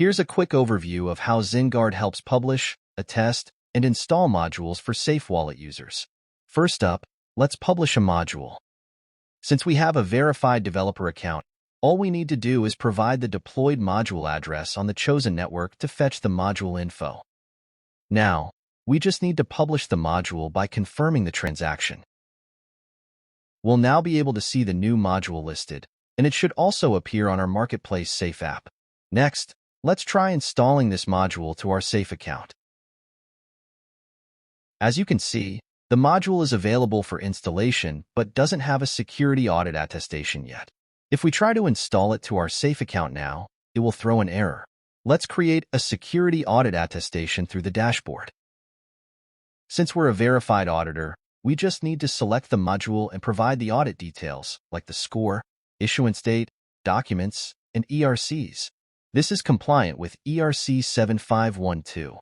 Here's a quick overview of how ZenGuard helps publish, attest, and install modules for Safe Wallet users. First up, let's publish a module. Since we have a verified developer account, all we need to do is provide the deployed module address on the chosen network to fetch the module info. Now, we just need to publish the module by confirming the transaction. We'll now be able to see the new module listed, and it should also appear on our Marketplace Safe app. Next, let's try installing this module to our Safe account. As you can see, the module is available for installation but doesn't have a security audit attestation yet. If we try to install it to our Safe account now, it will throw an error. Let's create a security audit attestation through the dashboard. Since we're a verified auditor, we just need to select the module and provide the audit details, like the score, issuance date, documents, and ERCs. This is compliant with ERC 7512.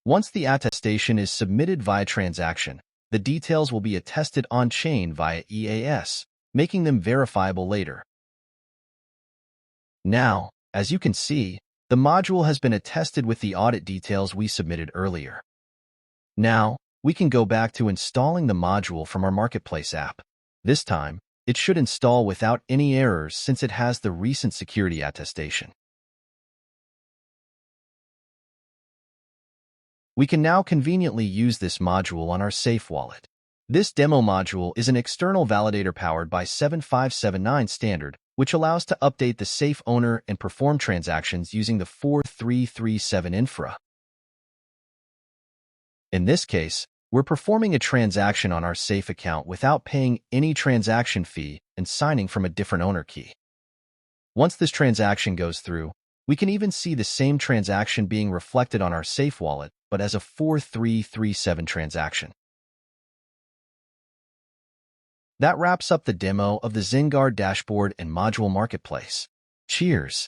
Once the attestation is submitted via transaction, the details will be attested on-chain via EAS, making them verifiable later. Now, as you can see, the module has been attested with the audit details we submitted earlier. Now, we can go back to installing the module from our Marketplace app. This time, it should install without any errors since it has the recent security attestation. We can now conveniently use this module on our Safe Wallet. This demo module is an external validator powered by 7579 standard, which allows to update the Safe owner and perform transactions using the 4337 infra. In this case, we're performing a transaction on our Safe account without paying any transaction fee and signing from a different owner key. Once this transaction goes through, we can even see the same transaction being reflected on our Safe Wallet, but as a 4337 transaction. That wraps up the demo of the ZenGuard dashboard and module marketplace. Cheers!